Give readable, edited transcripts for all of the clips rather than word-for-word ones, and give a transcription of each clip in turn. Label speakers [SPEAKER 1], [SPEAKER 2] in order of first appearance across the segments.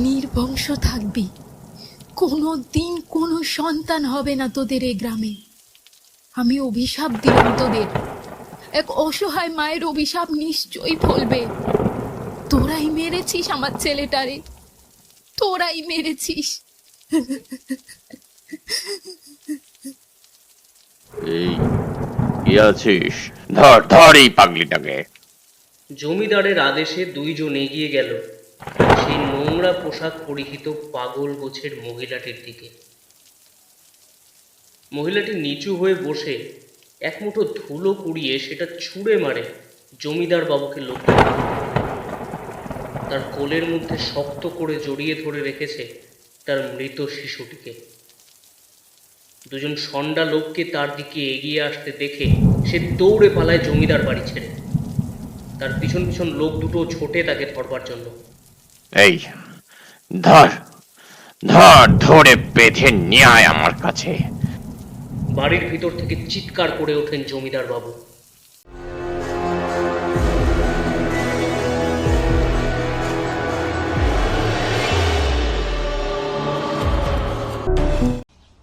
[SPEAKER 1] নির্বংশ থাকবি, কোনো দিন কোনো সন্তান হবে না তোদের এ গ্রামে। আমি অভিশাপ দিলাম তোদের, এক অসহায় মায়ের অভিশাপ নিশ্চয়ই ফলবে। তোরাই মেরেছিস আমার ছেলেটারে, তোরাই মেরেছিস।
[SPEAKER 2] এই কে আছিস? ধর ধর এই পাগলিটাকে।
[SPEAKER 3] জমিদারের আদেশে দুইজন এগিয়ে গেল সেই নোংরা পোশাক পরিহিত পাগল গোছের মহিলাটির দিকে। মহিলাটি নিচু হয়ে বসে এক মুঠো ধুলো কুড়িয়ে সেটা ছুঁড়ে মারে জমিদার বাবুকে লক্ষ্য করে। তার কোলের মধ্যে শক্ত করে জড়িয়ে ধরে রেখেছে তার মৃত শিশুটিকে। দুজন ষণ্ডা লোককে তার দিকে এগিয়ে আসতে দেখে সে দৌড়ে পালায় জমিদার বাড়ি ছেড়ে। তার পিছন পিছন লোক দুটো ছোটে তাকে ধরবার জন্য।
[SPEAKER 2] এই ধর ধর, ধরে বেঁধে নিয়ে আয় আমার কাছে।
[SPEAKER 3] বাড়ির ভিতর থেকে চিৎকার করে ওঠেন জমিদার বাবু।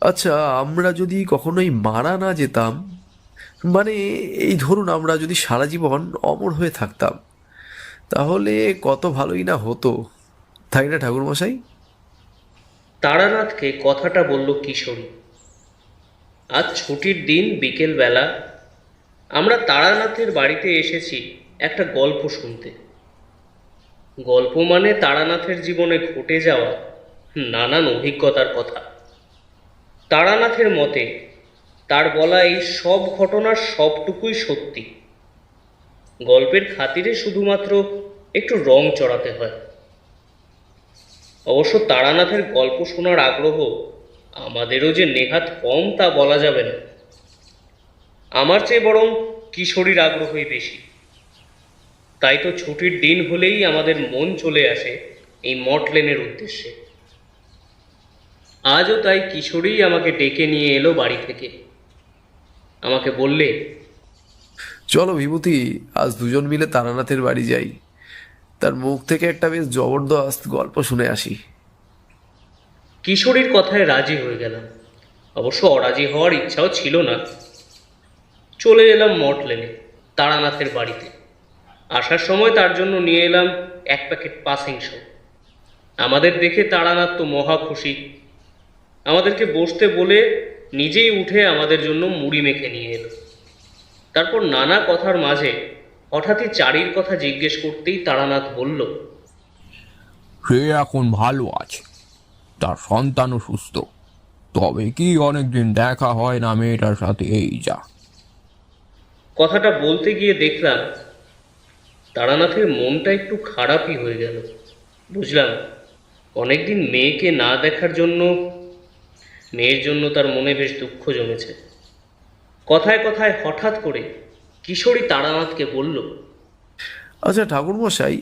[SPEAKER 4] আচ্ছা, আমরা যদি কখনোই মারা না যেতাম, মানে এই ধরুন আমরা যদি সারা জীবন অমর হয়ে থাকতাম, তাহলে কত ভালোই না হতো, তাই না ঠাকুরমশাই?
[SPEAKER 3] তারানাথকে কথাটা বলল কিশোরী। আজ ছুটির দিন বিকেল বেলা আমরা তারানাথের বাড়িতে এসেছি একটা গল্প শুনতে। গল্প মানে তারানাথের জীবনে ঘটে যাওয়া নানান অভিজ্ঞতার কথা। তারানাথের মতে তার বলা এই সব ঘটনার সবটুকুই সত্যি। গল্পের খাতিরে শুধুমাত্র একটু রং চড়াতে হয়। অবশ্য তারানাথের গল্প শোনার আগ্রহ আমাদেরও যে নেহাত কম তা বলা যাবে না। আমার চেয়ে বরং কিশোরীর আগ্রহই বেশি। তাই তো ছুটির দিন হলেই আমাদের মন চলে আসে এই মটলেনের উদ্দেশ্যে। আজও তাই কিশোরী আমাকে ডেকে নিয়ে এলো বাড়ি থেকে। আমাকে বললে,
[SPEAKER 4] চলো বিভূতি, আজ দুজন মিলে তারানাথের বাড়ি যাই, তার মুখ থেকে একটা বেশ জবরদস্ত গল্প শুনে আসি।
[SPEAKER 3] কিশোরীর কথায় রাজি হয়ে গেলাম। অবশ্য অরাজি হওয়ার ইচ্ছাও ছিল না। চলে এলাম মটলেনে তারানাথের বাড়িতে। আসার সময় তার জন্য নিয়ে এলাম এক প্যাকেট পাসিংস। আমাদের দেখে তারানাথ তো মহা খুশি। আমাদেরকে বসতে বলে নিজেই উঠে আমাদের জন্য মুড়ি মেখে নিয়ে এলো। তারপর নানা কথার মাঝে হঠাৎই চারির কথা জিজ্ঞেস করতেই তারানাথ বলল,
[SPEAKER 5] সে এখন ভালো আছে, তার সন্তানও সুস্থ। তবে কি অনেকদিন দেখা হয় না মেয়েটার সাথে, এই যা।
[SPEAKER 3] কথাটা বলতে গিয়ে দেখলাম তারানাথের মনটা একটু খারাপই হয়ে গেল। বুঝলাম অনেকদিন মেয়েকে না দেখার জন্য মেয়ের জন্য তার মনে বেশ দুঃখ জমেছে। কথায় কথায় হঠাৎ করে কিশোরী তারানাথকে বলল,
[SPEAKER 4] আচ্ছা ঠাকুরমশাই,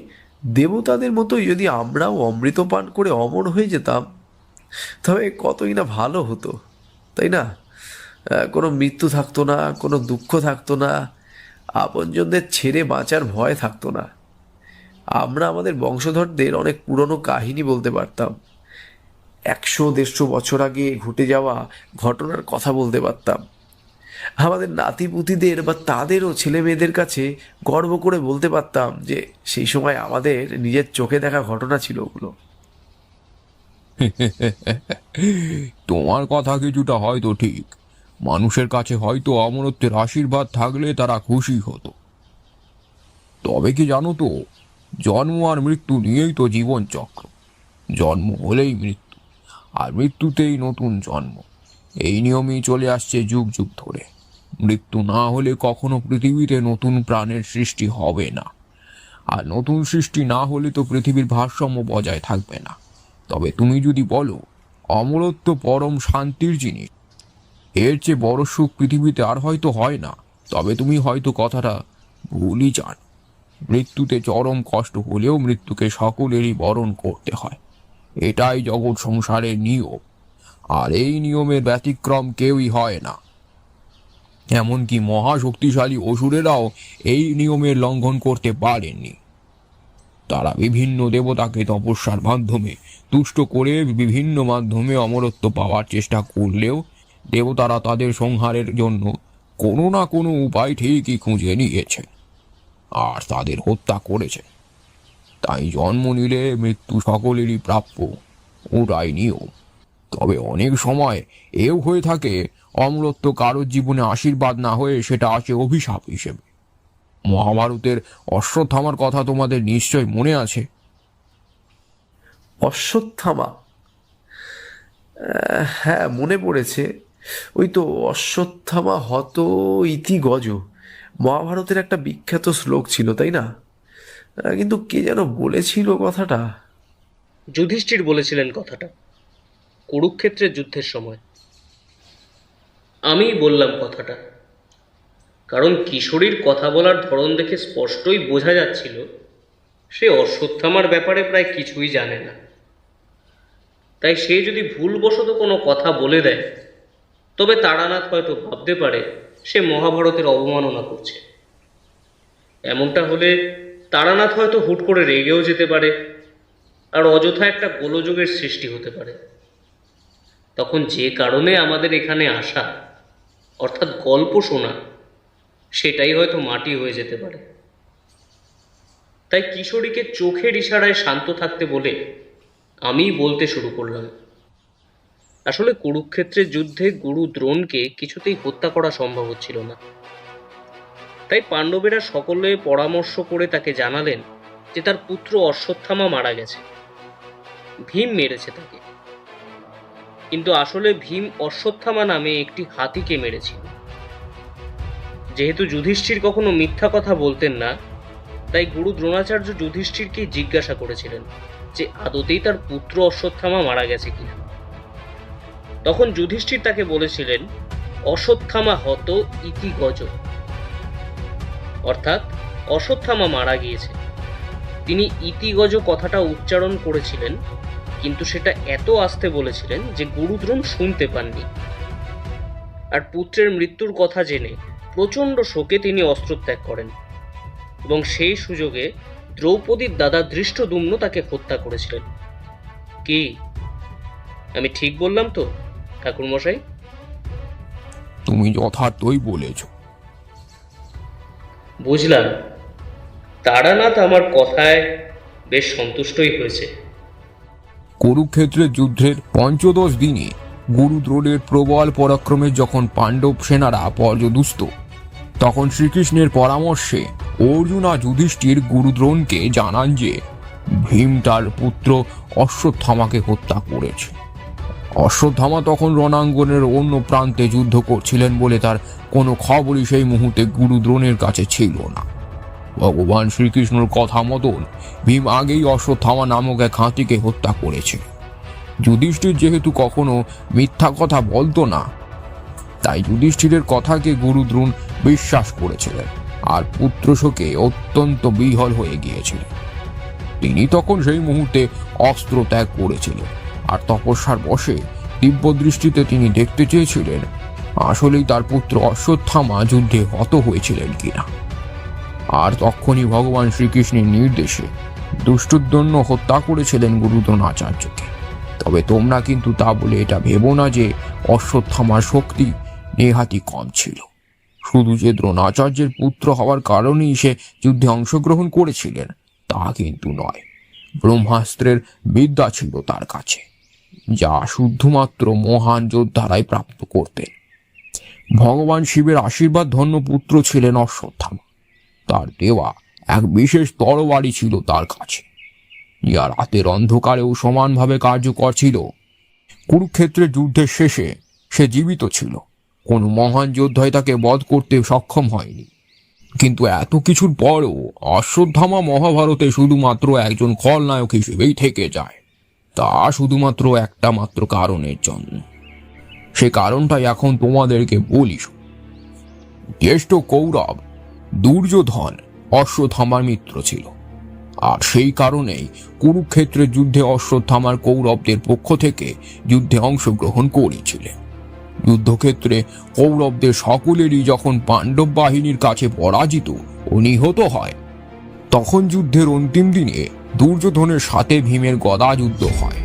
[SPEAKER 4] দেবতাদের মতোই যদি আমরাও অমৃত পান করে অমর হয়ে যেতাম, তবে কতই না ভালো হতো, তাই না? কোনো মৃত্যু থাকতো না, কোনো দুঃখ থাকতো না, আপনজনদের ছেড়ে বাঁচার ভয় থাকতো না। আমরা আমাদের বংশধরদের অনেক পুরনো কাহিনী বলতে পারতাম, 100-150 বছর আগে ঘটে যাওয়া ঘটনার কথা বলতে পারতাম। আমাদের নাতিপুতিদের বা তাদেরও ছেলে মেয়েদের কাছে গর্ব করে বলতে পারতাম যে সেই সময় আমাদের নিজের চোখে দেখা ঘটনা ছিল ওগুলো।
[SPEAKER 5] তোমার কথা কিছুটা হয়তো ঠিক। মানুষের কাছে হয়তো অমরত্বের আশীর্বাদ থাকলে তারা খুশি হতো। তবে কি জানো তো, জন্ম আর মৃত্যু নিয়েই তো জীবন চক্র। জন্ম হলেই মৃত্যু, আর মৃত্যুতেই নতুন জন্ম। এই নিয়মেই চলে আসছে যুগ যুগ ধরে। মৃত্যু না হলে কখনো পৃথিবীতে নতুন প্রাণের সৃষ্টি হবে না, আর নতুন সৃষ্টি না হলে তো পৃথিবীর ভারসাম্য বজায় থাকবে না। তবে তুমি যদি বলো অমরত্ব পরম শান্তির জিনিস, এর চেয়ে বড় সুখ পৃথিবীতে আর হয়তো হয় না, তবে তুমি হয়তো কথাটা ভুলই জানো। মৃত্যুতে চরম কষ্ট হলেও মৃত্যুকে সকলেরই বরণ করতে হয়। এটাই জগৎ সংসারের নিয়ম, আর এই নিয়মের ব্যতিক্রম কেউই হয় না। এমনকি মহা শক্তিশালী অসুরেরাও এই নিয়মের লঙ্ঘন করতে পারেননি। তারা বিভিন্ন দেবতাকে তপস্যার মাধ্যমে তুষ্ট করে বিভিন্ন মাধ্যমে অমরত্ব পাওয়ার চেষ্টা করলেও দেবতারা তাদের সংহারের জন্য কোনো না কোনো উপায় ঠিকই খুঁজে নিয়েছে আর তাদের হত্যা করেছে। তাই জন্ম নিলে মৃত্যু সকলেরই প্রাপ্য, ওটাই নিয়ম। তবে অনেক সময় এও হয়ে থাকে অমরত্ব কারোর জীবনে আশীর্বাদ না হয়ে সেটা আসে অভিশাপ হিসেবে। মহাভারতের অশ্বত্থামার কথা তোমাদের নিশ্চয় মনে আছে।
[SPEAKER 4] অশ্বত্থামা? হ্যাঁ, মনে পড়েছে। ওই তো অশ্বত্থামা হত ইতি গজ, মহাভারতের একটা বিখ্যাত শ্লোক ছিল, তাই না? কিন্তু কে যেন বলেছিল কথাটা?
[SPEAKER 3] যুধিষ্ঠির বলেছিলেন কথাটা কুরুক্ষেত্রের যুদ্ধের সময়। আমিই বললাম কথাটা, কারণ কিশোরীর কথা বলার ধরন দেখে স্পষ্টই বোঝা যাচ্ছিল সে অশ্বত্থামার ব্যাপারে প্রায় কিছুই জানে না। তাই সে যদি ভুলবশত কোনো কথা বলে দেয়, তবে তারানাথ হয়তো ভাবতে পারে সে মহাভারতের অবমাননা করছে। এমনটা হলে তারানাথ হয়তো হুট করে রেগেও যেতে পারে, আর অযথা একটা গোলযোগের সৃষ্টি হতে পারে। তখন যে কারণে আমাদের এখানে আসা, অর্থাৎ গল্প শোনা, সেটাই হয়তো মাটি হয়ে যেতে পারে। তাই কিশোরীকে চোখের ইশারায় শান্ত থাকতে বলে আমি বলতে শুরু করলাম। আসলে কুরুক্ষেত্রের যুদ্ধে গুরু দ্রোণকে কিছুতেই হত্যা করা সম্ভব হচ্ছিল না। তাই পাণ্ডবেরা সকলে পরামর্শ করে তাকে জানালেন যে তার পুত্র অশ্বত্থামা মারা গেছে, ভীম মেরেছে তাকে। কিন্তু আসলে ভীম অশ্বত্থামা নামে একটি হাতিকে মেরেছিল। যেহেতু যুধিষ্ঠির কখনো মিথ্যা কথা বলতেন না, তাই গুরু দ্রোণাচার্য যুধিষ্ঠিরকে জিজ্ঞাসা করেছিলেন যে আদতেই তার পুত্র অশ্বত্থামা মারা গেছে কিনা। তখন যুধিষ্ঠির তাকে বলেছিলেন অশ্বত্থামা হত ইতি গজ, অর্থাৎ অশ্বত্থামা মারা গিয়েছে। তিনি ইতি গজ কথাটা উচ্চারণ করেছিলেন, কিন্তু সেটা এত আস্তে বলেছিলেন যে গুরু দ্রোণ শুনতে পাননি। আর পুত্রের মৃত্যুর কথা জেনে প্রচণ্ড শোকে তিনি অস্ত্রত্যাগ করেন এবং সেই সুযোগে দ্রৌপদীর দাদা ধৃষ্টদ্যুম্ন তাকে হত্যা করেছিলেন। কি আমি ঠিক বললাম তো ঠাকুরমশাই?
[SPEAKER 5] তুমি যথার্থই বলেছ।
[SPEAKER 3] বুঝলাম, তারানাথ আমার কথায় বেশ সন্তুষ্টই হয়েছে।
[SPEAKER 5] কুরুক্ষেত্রের যুদ্ধের পঞ্চদশ দিনে গুরু দ্রোণের প্রবল পরাক্রমে যখন পাণ্ডব সেনারা পর্যদুস্ত, তখন শ্রীকৃষ্ণের পরামর্শে অর্জুন আর যুধিষ্ঠির গুরু দ্রোণকে জানান যে ভীম তার পুত্র অশ্বত্থামাকে হত্যা করেছে। অশ্বত্থামা তখন রণাঙ্গনের অন্য প্রান্তে যুদ্ধ করছিলেন বলে তার কোনো খবরই সেই মুহূর্তে গুরু দ্রোণের কাছে ছিল না। ভগবান শ্রীকৃষ্ণের কথা মতন ভীম আগেই অশ্বত্থামা নামক এক হাতিকে হত্যা করেছে। যুধিষ্ঠির যেহেতু কখনো মিথ্যা কথা বলতো না, তাই যুধিষ্ঠিরের কথাকে গুরু দ্রোণ বিশ্বাস করেছিলেন আর পুত্র শোকে অত্যন্ত বিহ্বল হয়ে গিয়েছিলেন। তিনি তখন সেই মুহূর্তে অস্ত্র ত্যাগ করেছিলেন আর তপস্যার বশে দিব্য দৃষ্টিতে তিনি দেখতে চেয়েছিলেন আসলেই তার পুত্র অশ্বত্থামা যুদ্ধে হত হয়েছিলেন কিনা। আর তখনই ভগবান শ্রীকৃষ্ণের নির্দেশে দুষ্টুদ্যন্য হত্যা করেছিলেন গুরু দ্রোণাচার্যকে। তবে তোমরা কিন্তু তা বলে এটা ভেবো না যে অশ্বত্থামার শক্তি নেহাতি কম ছিল। শুধু যে দ্রোণাচার্যের পুত্র হওয়ার কারণেই সে যুদ্ধে অংশগ্রহণ করেছিলেন তা কিন্তু নয়। ব্রহ্মাস্ত্রের বিদ্যা ছিল তার কাছে, যা শুধুমাত্র মহান যোদ্ধারাই প্রাপ্ত করতেন। ভগবান শিবের আশীর্বাদ ধন্য পুত্র ছিলেন অশ্বত্থামা। তার দেওয়া এক বিশেষ তরবারি ছিল তার কাছে, যা রাতের অন্ধকারেও সমানভাবে কার্যকর ছিল। কুরুক্ষেত্রের যুদ্ধের শেষে সে জীবিত ছিল, কোনো মহান যোদ্ধাই তাকে বধ করতে সক্ষম হয়নি। কিন্তু এত কিছুর পরও অশ্বত্থামা মহাভারতে শুধুমাত্র একজন খলনায়ক হিসেবেই থেকে যায়, তা শুধুমাত্র একটা মাত্র কারণের জন্য। সে কারণটাই এখন তোমাদেরকে বলি। জ্যেষ্ঠ কৌরব দুর্যোধন অশ্বত্থামার মিত্র ছিল, আর সেই কারণেই কুরুক্ষেত্রের যুদ্ধে অশ্বত্থামার কৌরবদের পক্ষ থেকে যুদ্ধে অংশগ্রহণ করেছিলেন। যুদ্ধক্ষেত্রে কৌরবদের সকলেরই যখন পাণ্ডব বাহিনীর কাছে পরাজিত ও নিহত হয়, তখন যুদ্ধের অন্তিম দিনে দুর্যোধনের সাথে ভীমের গদা যুদ্ধ হয়,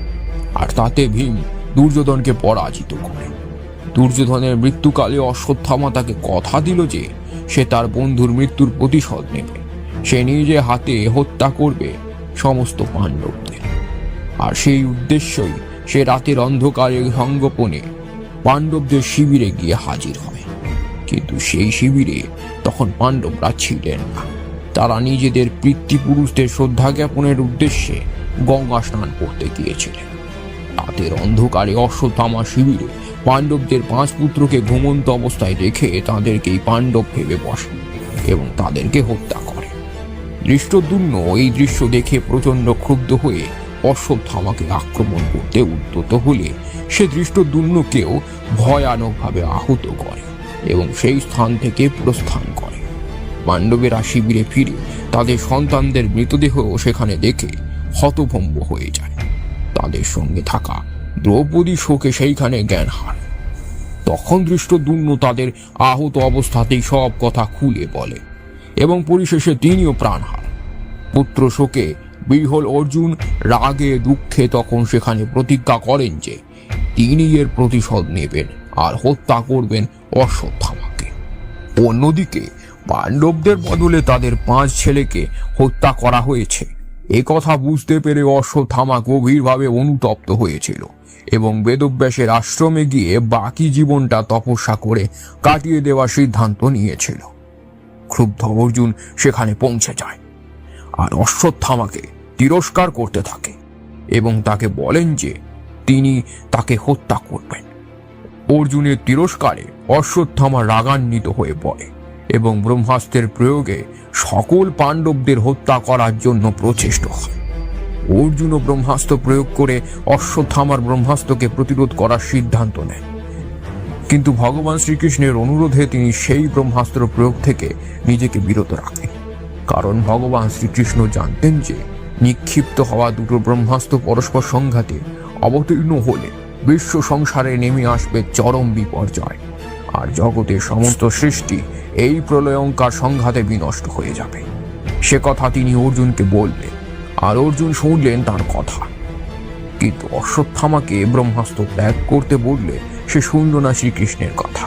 [SPEAKER 5] আর তাতে ভীম দুর্যোধনকে পরাজিত করে। দুর্যোধনের মৃত্যুকালে অশ্বত্থামা তাকে কথা দিল যে সে তার বন্ধুর মৃত্যুর প্রতিশোধ নেবে। সে নিজে হাতে হত্যা করবে সমস্ত পাণ্ডবদের। আর সেই উদ্দেশ্যই সে রাতের অন্ধকারে সঙ্গোপনে পাণ্ডবদের শিবিরে গিয়ে হাজির হয়। কিন্তু সেই শিবিরে তখন পাণ্ডবরা ছিলেন না। তারা নিজেদের পিতৃপুরুষদের শ্রদ্ধা জ্ঞাপনের উদ্দেশ্যে গঙ্গা স্নান করতে গিয়েছিলেন। রাতের অন্ধকারে অশ্বত্থামা শিবিরে পাণ্ডবদের 5 পুত্রকে ঘুমন্ত অবস্থায় রেখে তাদেরকেই পাণ্ডব ভেবে বসে এবং তাদেরকে হত্যা করে। ধৃষ্টদ্যুম্ন এই দৃশ্য দেখে প্রচণ্ড ক্ষুব্ধ হয়ে অশ্বত্থামাকে আক্রমণ করতে উদ্যত হলে সে ধৃষ্টদ্যুম্নকেও ভয়ানকভাবে আহত করে এবং সেই স্থান থেকে প্রস্থান করে। পাণ্ডবেরা শিবিরে ফিরে তাদের সন্তানদের মৃতদেহ সেখানে দেখে হতভম্ব হয়ে যায়। তাদের সঙ্গে থাকা দ্রৌপদী শোকে সেইখানে জ্ঞান হারায়। তখন ধৃষ্টদ্যুম্ন তাদের আহত অবস্থাতেই সব কথা খুলে বলে এবং পরিশেষে তিনিও প্রাণ হারান। পুত্র শোকে বিহ্বল অর্জুন রাগে দুঃখে তখন সেখানে প্রতিজ্ঞা করেন যে তিনি এর প্রতিশোধ নেবেন আর হত্যা করবেন অশ্বত্থামাকে। অন্যদিকে পাণ্ডবদের বদলে তাদের 5 ছেলেকে হত্যা করা হয়েছে এ কথা বুঝতে পেরে অশ্বত্থামা গভীরভাবে অনুতপ্ত হয়েছিল এবং বেদব্যাসের আশ্রমে গিয়ে বাকি জীবনটা তপস্যা করে কাটিয়ে দেওয়ার সিদ্ধান্ত নিয়েছিল। ক্ষুব্ধ অর্জুন সেখানে পৌঁছে যায় আর অশ্বত্থামাকে তিরস্কার করতে থাকে এবং তাকে বলেন যে তিনি তাকে হত্যা করবেন। অর্জুনের তিরস্কারে অশ্বত্থামা রাগান্বিত হয়ে পড়ে এবং ব্রহ্মাস্ত্রের প্রয়োগে সকল পাণ্ডবদের হত্যা করার জন্য প্রচেষ্ট হয়। অর্জুনও ব্রহ্মাস্ত্র প্রয়োগ করে অশ্বত্থামার ব্রহ্মাস্ত্রকে প্রতিরোধ করার সিদ্ধান্ত নেন, কিন্তু ভগবান শ্রীকৃষ্ণের অনুরোধে তিনি সেই ব্রহ্মাস্ত্র প্রয়োগ থেকে নিজেকে বিরত রাখেন, কারণ ভগবান শ্রীকৃষ্ণ জানতেন যে নিক্ষিপ্ত হওয়া দুটো ব্রহ্মাস্ত্র পরস্পর সংঘাতে অবতীর্ণ হলে বিশ্ব সংসারে নেমে আসবে চরম বিপর্যয়, আর জগতের সমস্ত সৃষ্টি এই প্রলয়ঙ্কার সংঘাতে বিনষ্ট হয়ে যাবে। সে কথা তিনি অর্জুনকে বললেন আর অর্জুন শুনলেন তার কথা, কিন্তু অশ্বত্থামাকে ব্রহ্মাস্ত্র ত্যাগ করতে বললে সে শুনল না শ্রীকৃষ্ণের কথা,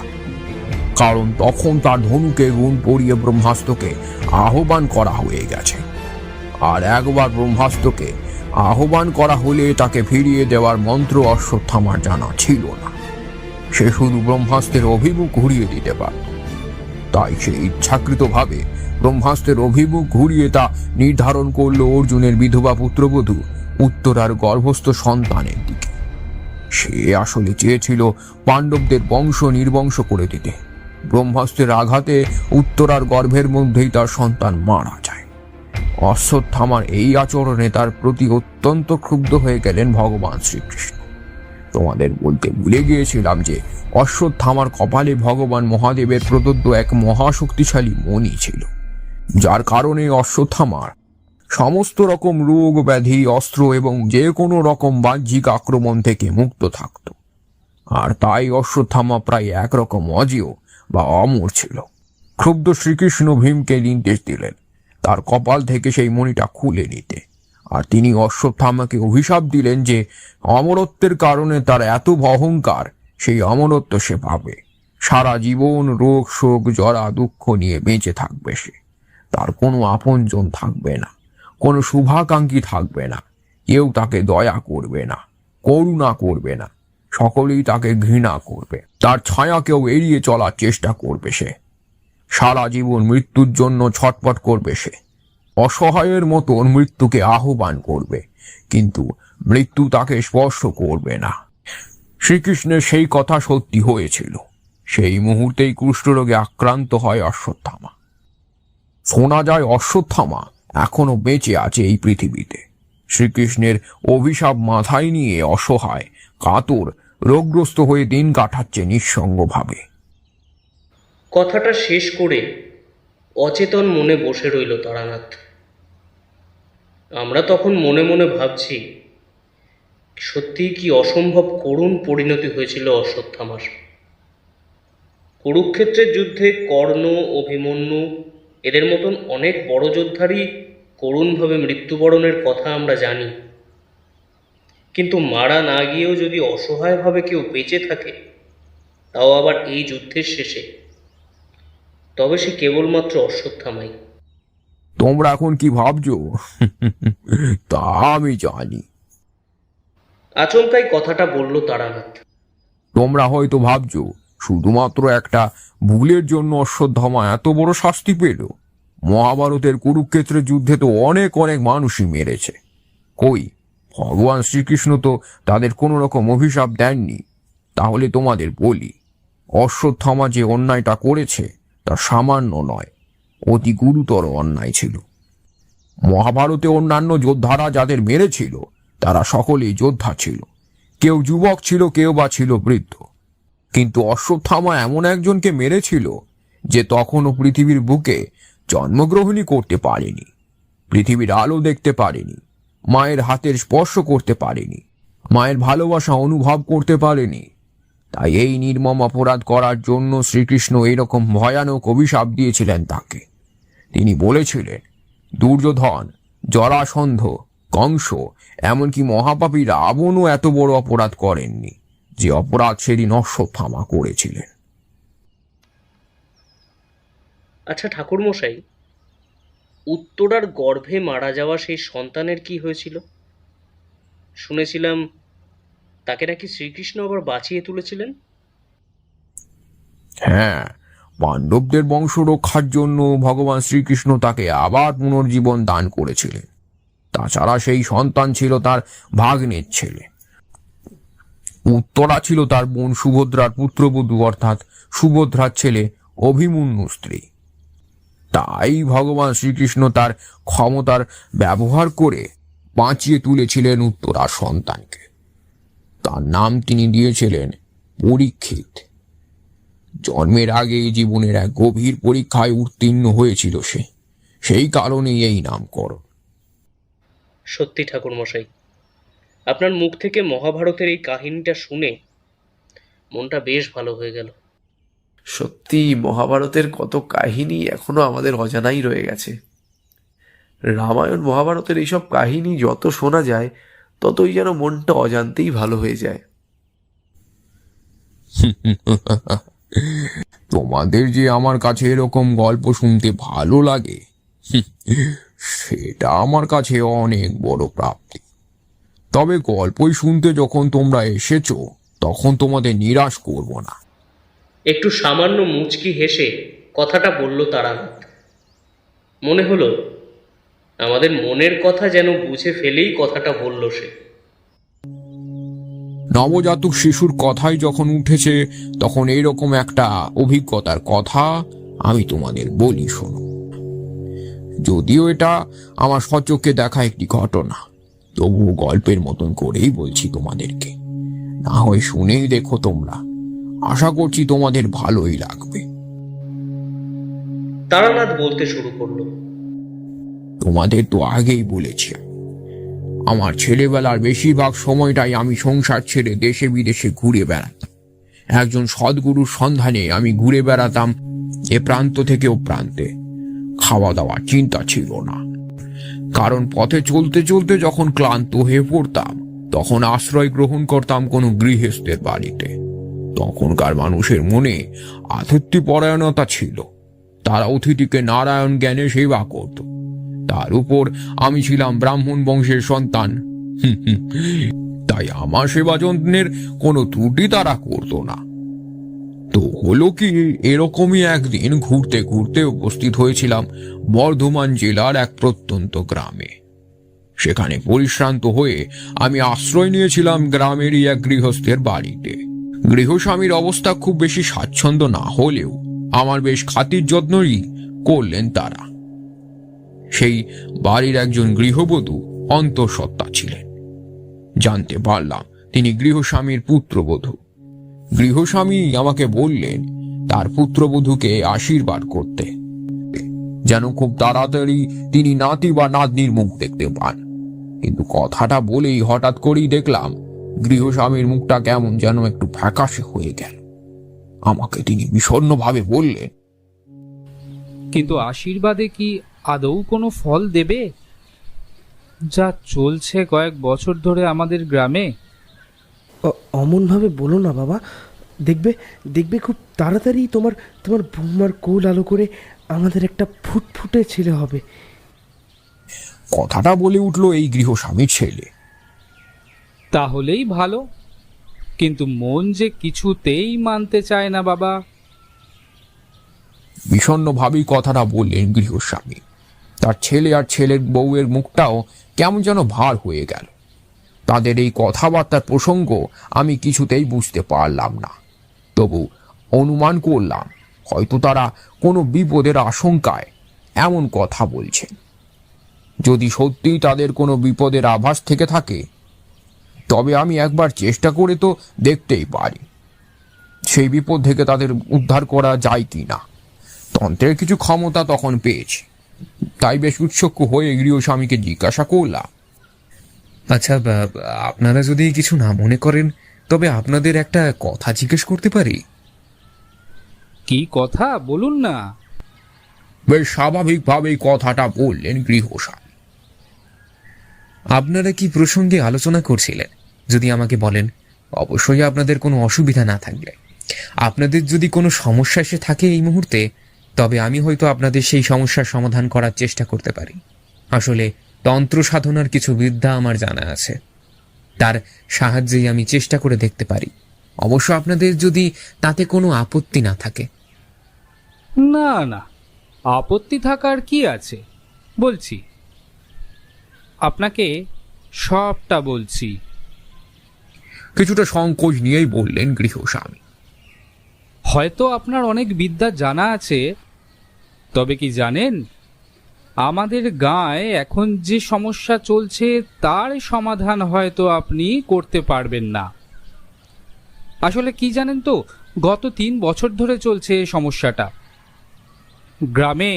[SPEAKER 5] কারণ তখন তার ধনুকে গুণ পড়িয়ে ব্রহ্মাস্ত্রকে আহ্বান করা হয়ে গেছে। আর একবার ব্রহ্মাস্ত্রকে আহ্বান করা হলে তাকে ফিরিয়ে দেওয়ার মন্ত্র অশ্বত্থামার জানা ছিল না। সে শুধু ব্রহ্মাস্ত্রের অভিমুখ ঘুরিয়ে দিতে পারত, তাই সে ইচ্ছাকৃতভাবে ব্রহ্মাস্ত্রের অভিমুখ ঘুরিয়ে তা নির্ধারণ করল অর্জুনের বিধবা পুত্রবধূ উত্তরার গর্ভস্থ সন্তানের দিকে। সে আসলে চেয়েছিল পাণ্ডবদের বংশ নির্বংশ করে দিতে। ব্রহ্মাস্ত্রের আঘাতে উত্তরার গর্ভের মধ্যেই তার সন্তান মারা যায়। অশ্বত্থামার এই আচরণে তার প্রতি অত্যন্ত ক্ষুব্ধ হয়ে গেলেন ভগবান শ্রীকৃষ্ণ। তোমাদের বলতে ভুলে গিয়েছিলাম যে অশ্বত্থামার কপালে ভগবান মহাদেবের প্রদত্ত এক মহাশক্তিশালী মণি ছিল, যার কারণে অশ্বত্থামার সমস্ত রকম রোগ ব্যাধি অস্ত্র এবং যে কোনো রকম বাহ্যিক আক্রমণ থেকে মুক্ত থাকত। আর তাই অশ্বত্থামা প্রায় একরকম অজেয় বা অমর ছিল। ক্ষুব্ধ শ্রীকৃষ্ণ ভীমকে নির্দেশ দিলেন তার কপাল থেকে সেই মণিটা খুলে নিতে, আর তিনি অশ্বত্থামাকে অভিশাপ দিলেন যে অমরত্বের কারণে তার এত অহংকার, সেই অমরত্ব সে পাবে। সারা জীবন রোগ শোক জরা দুঃখ নিয়ে বেঁচে থাকবে সে। তার কোনো আপনজন থাকবে না, কোনো শুভাকাঙ্ক্ষী থাকবে না, কেউ তাকে দয়া করবে না, করুণা করবে না, সকলেই তাকে ঘৃণা করবে। তার ছায়াকেও এড়িয়ে চলার চেষ্টা করবে সে। সারা জীবন মৃত্যুর জন্য ছটপট করবে সে। অসহায়ের মতন মৃত্যুকে আহ্বান করবে, কিন্তু মৃত্যু তাকে স্পর্শ করবে না। শ্রীকৃষ্ণের সেই কথা সত্যি হয়েছিল। সেই মুহূর্তেই কুষ্ঠরোগে আক্রান্ত হয় অশ্বত্থামা। শোনা যায় অশ্বত্থামা এখনো বেঁচে আছে এই পৃথিবীতে। শ্রীকৃষ্ণের অভিশাপ মাথায় নিয়ে অসহায় কাতর রোগগ্রস্ত হয়ে দিন কাটাচ্ছে নিঃসঙ্গভাবে।
[SPEAKER 3] কথাটা শেষ করে অচেতন মনে বসে রইল তারানাথ। আমরা তখন মনে মনে ভাবছি, সত্যিই কি অসম্ভব করুণ পরিণতি হয়েছিল অশ্বত্থামার। কুরুক্ষেত্রের যুদ্ধে কর্ণ, অভিমন্যু এদের মতন অনেক বড় যোদ্ধারই করুণভাবে মৃত্যুবরণের কথা আমরা জানি, কিন্তু মারা না গিয়েও যদি অসহায়ভাবে কেউ বেঁচে থাকে, তাও আবার এই যুদ্ধের শেষে, তবে সে কেবলমাত্র অশ্বত্থামাই।
[SPEAKER 5] তোমরা এখন কি ভাবছো তা আমি জানি।
[SPEAKER 3] আচমকাই কথাটা বলল তারানাথ।
[SPEAKER 5] তোমরা হয়তো ভাবছো শুধুমাত্র একটা ভুলের জন্য অশ্বত্থামা এত বড় শাস্তি পেল। মহাভারতের কুরুক্ষেত্রের যুদ্ধে তো অনেক অনেক মানুষই মেরেছে। কই, ভগবান শ্রীকৃষ্ণ তো তাদের কোনো রকম অভিশাপ দেননি। তাহলে তোমাদের বলি, অশ্বত্থামা যে অন্যায়টা করেছে তা সামান্য নয়, অতি গুরুতর অন্যায় ছিল। মহাভারতে অন্যান্য যোদ্ধারা যাদের মেরেছিল তারা সকলেই যোদ্ধা ছিল। কেউ যুবক ছিল, কেউ বা ছিল বৃদ্ধ। কিন্তু অশ্বত্থামা এমন একজনকে মেরেছিল যে তখনও পৃথিবীর বুকে জন্মগ্রহণই করতে পারেনি, পৃথিবীর আলো দেখতে পারেনি, মায়ের হাতের স্পর্শ করতে পারেনি, মায়ের ভালোবাসা অনুভব করতে পারেনি। তাই এই নির্মম অপরাধ করার জন্য শ্রীকৃষ্ণ এইরকম ভয়ানক অভিশাপ দিয়েছিলেন তাকে। তিনি বলেছিলেন, দুর্যোধন, জরাসন্ধ, কংস, এমনকি মহাপাপী রাবণও এত বড় অপরাধ করেননি যে অপরাধ সেদিন অশ্বত্থামা করেছিলেন।
[SPEAKER 3] আচ্ছা ঠাকুরমশাই, উত্তরার গর্ভে মারা যাওয়া সেই সন্তানের কি হয়েছিল? শুনেছিলাম তাকে নাকি শ্রীকৃষ্ণ আবার বাঁচিয়ে তুলেছিলেন।
[SPEAKER 5] হ্যাঁ, পাণ্ডবদের বংশ রক্ষার জন্য ভগবান শ্রীকৃষ্ণ তাকে আবার পুনর্জীবন দান করেছিলেন। তাছাড়া সেই সন্তান ছিল তার ভাগ্নের ছেলে। উত্তরা ছিল তার বোন সুভদ্রার পুত্রবধূ, অর্থাৎ সুভদ্রার ছেলে অভিমন্যু স্ত্রী। তাই ভগবান শ্রীকৃষ্ণ তার ক্ষমতার ব্যবহার করে বাঁচিয়ে তুলেছিলেন উত্তরার সন্তানকে। তার নাম তিনি দিয়েছিলেন পরীক্ষিত। জন্মের আগে জীবনের এক গভীর পরীক্ষায় উত্তীর্ণ হয়েছিল সে, সেই কারণেই এই নামকরণ।
[SPEAKER 3] সত্যি ঠাকুরমশাই, আপনার মুখ থেকে মহাভারতের এই কাহিনীটা শুনে মনটা বেশ ভালো হয়ে গেল।
[SPEAKER 4] সত্যি মহাভারতের কত কাহিনী এখনো আমাদের অজানাই রয়ে গেছে। রামায়ণ মহাভারতের এইসব কাহিনী যত শোনা যায় ততই যেন মনটা অজান্তেই ভালো হয়ে যায়।
[SPEAKER 5] তোমাদের যে আমার কাছে এরকম গল্প শুনতে ভালো লাগে, সেটা আমার কাছে অনেক বড় প্রাপ্তি। তবে গল্পই শুনতে যখন তোমরা এসেছো, তখন তোমাদের নিরাশ করব না।
[SPEAKER 3] একটু সামান্য মুচকি হেসে কথাটা বলল তারানাথ। মনে হলো আমাদের মনের কথা যেন বুঝে ফেলেই কথাটা বলল সে।
[SPEAKER 5] নবজাতক শিশুর কথাই যখন উঠেছে, তখন এইরকম একটা অভিজ্ঞতার কথা আমি তোমাদের বলি, শোনো। যদিও এটা আমার সচক্ষে দেখা একটি ঘটনা, তবুও গল্পের মতন করেই বলছি তোমাদেরকে। না হয় শুনেই দেখো তোমরা, আশা করছি তোমাদের ভালোই লাগবে।
[SPEAKER 3] তারানাথ বলতে শুরু করলো।
[SPEAKER 5] তোমাদের তো আগেই বলেছি, আমার ছেলেবেলার বেশিরভাগ সময়টাই আমি সংসার ছেড়ে দেশে বিদেশে ঘুরে বেড়াতাম। একজন সদ্গুরুর সন্ধানে আমি ঘুরে বেড়াতাম এ প্রান্ত থেকে ও প্রান্তে। খাওয়া দাওয়ার চিন্তা ছিল না, কারণ পথে চলতে চলতে যখন ক্লান্ত হয়ে পড়তাম, তখন আশ্রয় গ্রহণ করতাম কোনো গৃহস্থের বাড়িতে। তখনকার মানুষের মনে আতিথ্য পরায়ণতা ছিল, তারা অতিথিকে নারায়ণ জ্ঞানে সেবা করত। তার উপর আমি ছিলাম ব্রাহ্মণ বংশের সন্তান, তাই আমার সেবা যত্নের কোনো ত্রুটি তারা করত না। তো হলো কি, এরকমই একদিন ঘুরতে ঘুরতে উপস্থিত হয়েছিলাম বর্ধমান জেলার এক প্রত্যন্ত গ্রামে। সেখানে পরিশ্রান্ত হয়ে আমি আশ্রয় নিয়েছিলাম গ্রামেরই এক গৃহস্থের বাড়িতে। গৃহস্বামীর অবস্থা খুব বেশি স্বাচ্ছন্দ্য না হলেও আমার বেশ খাতির যত্নই করলেন তারা। সেই বাড়ির একজন গৃহবধূ অন্তঃসত্ত্বা ছিলেন। জানতে পারলাম তিনি গৃহস্বামীর পুত্রবধূ। গৃহস্বামী আমাকে বললেন তার পুত্রবধূকে আশীর্বাদ করতে, যেন খুব তাড়াতাড়ি তিনি নাতি বা নাতনির মুখ দেখতে পান। কিন্তু কথাটা বলেই হঠাৎ করেই দেখলাম গৃহস্বামীর মুখটা কেমন যেন একটু ফ্যাকাশে হয়ে গেল। আমাকে তিনি বিষণ্ণভাবে বললেন,
[SPEAKER 6] কিন্তু আশীর্বাদে কি আদৌ কোনো ফল দেবে? যা চলছে কয়েক বছর ধরে আমাদের গ্রামে,
[SPEAKER 7] অমনভাবে বলো না বাবা। দেখবে দেখবে খুব তাড়াতাড়ি তোমার তোমার বৌমার কোল আলো করে আমাদের একটা ফুটফুটে ছেলে হবে।
[SPEAKER 5] কথাটা বলে উঠল এই গৃহস্বামীর ছেলে।
[SPEAKER 6] তাহলেই ভালো, কিন্তু মন যে কিছুতেই মানতে চায় না বাবা।
[SPEAKER 5] বিষণ্ণভাবেই কথাটা বললেন গৃহস্বামী। তার ছেলে আর ছেলের বউয়ের মুখটাও কেমন যেন ভার হয়ে গেল। তাদের এই কথাবার্তার প্রসঙ্গ আমি কিছুতেই বুঝতে পারলাম না, তবু অনুমান করলাম হয়তো তারা কোনো বিপদের আশঙ্কায় এমন কথা বলছেন। যদি সত্যিই তাদের কোনো বিপদের আভাস থেকে থাকে, তবে আমি একবার চেষ্টা করে তো দেখতেই পারি সেই বিপদ থেকে তাদের উদ্ধার করা যায় কি না। তন্ত্রের কিছু ক্ষমতা তখন পেয়েছি, তাই বেশ উৎসুক হয়ে গৃহস্বামীকে জিজ্ঞাসা করলাম,
[SPEAKER 8] আচ্ছা, আপনারা যদি কিছু না মনে করেন তবে আপনাদের একটা কথা জিজ্ঞেস করতে পারি?
[SPEAKER 6] কি কথা বলুন না।
[SPEAKER 5] বেশ স্বাভাবিকভাবেই কথাটা বললেন গৃহস্বামী।
[SPEAKER 8] আপনারা কি প্রসঙ্গে আলোচনা করছিলেন যদি আমাকে বলেন? অবশ্যই আপনাদের কোনো অসুবিধা না থাকলে, আপনাদের যদি কোনো সমস্যা এসে থাকে এই মুহূর্তে, তবে আমি হয়তো আপনাদের সেই সমস্যার সমাধান করার চেষ্টা করতে পারি। আসলে তন্ত্র সাধনার কিছু বিদ্যা আমার জানা আছে, তার সাহায্যেই আমি চেষ্টা করে দেখতে পারি। অবশ্য আপনাদের যদি তাতে কোনো আপত্তি না থাকে।
[SPEAKER 6] না না, আপত্তি থাকার কি আছে, বলছি আপনাকে, সবটা বলছি।
[SPEAKER 5] কিছুটা সংকোচ নিয়েই বললেন গৃহস্বামী।
[SPEAKER 6] হয়তো আপনার অনেক বিদ্যা জানা আছে, তবে কি জানেন আমাদের গাঁয়ে এখন যে সমস্যা চলছে তার সমাধান হয়তো আপনি করতে পারবেন না। আসলে কি জানেন তো, গত 3 বছর ধরে চলছে এই সমস্যাটা। গ্রামে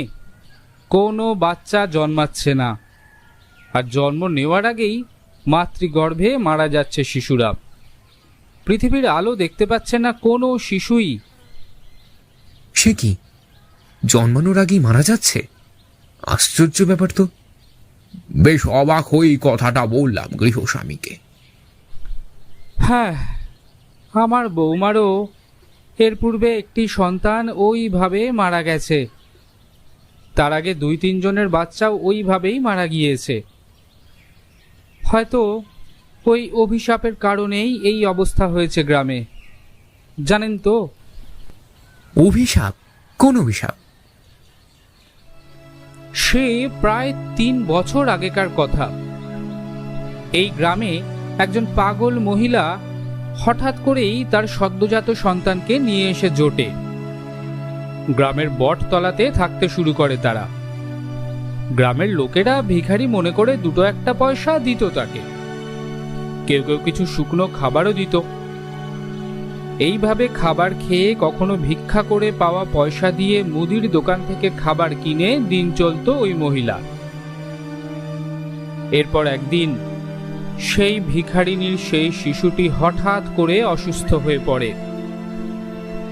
[SPEAKER 6] কোনো বাচ্চা জন্মাচ্ছে না, আর জন্ম নেওয়ার আগেই মাতৃগর্ভে মারা যাচ্ছে শিশুরা। পৃথিবীর আলো দেখতে পাচ্ছে না কোনো শিশুই।
[SPEAKER 8] সে কি, জন্মানোর আগেই মারা যাচ্ছে? আশ্চর্য ব্যাপার তো।
[SPEAKER 5] বেশ অবাক হয়েই কথাটা বললাম গৃহস্বামীকে।
[SPEAKER 6] হ্যাঁ, আমার বৌমারও এর পূর্বে একটি সন্তান ওইভাবে মারা গেছে। তার আগে 2-3 জনের বাচ্চাও ওইভাবেই মারা গিয়েছে। হয়তো ওই অভিশাপের কারণেই এই অবস্থা হয়েছে গ্রামে, জানেন তো।
[SPEAKER 8] অভিশাপ? কোন অভিশাপ?
[SPEAKER 6] সে প্রায় 3 বছর আগেকার কথা। এই গ্রামে একজন পাগল মহিলা হঠাৎ করেই তার সদ্যজাত সন্তানকে নিয়ে এসে জোটে। গ্রামের বটতলাতে থাকতে শুরু করে তারা। গ্রামের লোকেরা ভিখারি মনে করে 2-1 পয়সা দিত তাকে, কেউ কেউ কিছু শুকনো খাবারও দিত। এইভাবে খাবার খেয়ে, কখনো ভিক্ষা করে পাওয়া পয়সা দিয়ে মুদির দোকান থেকে খাবার কিনে দিন চলতো ওই মহিলা। এরপর একদিন সেই ভিখারিনীর সেই শিশুটি হঠাৎ করে অসুস্থ হয়ে পড়ে।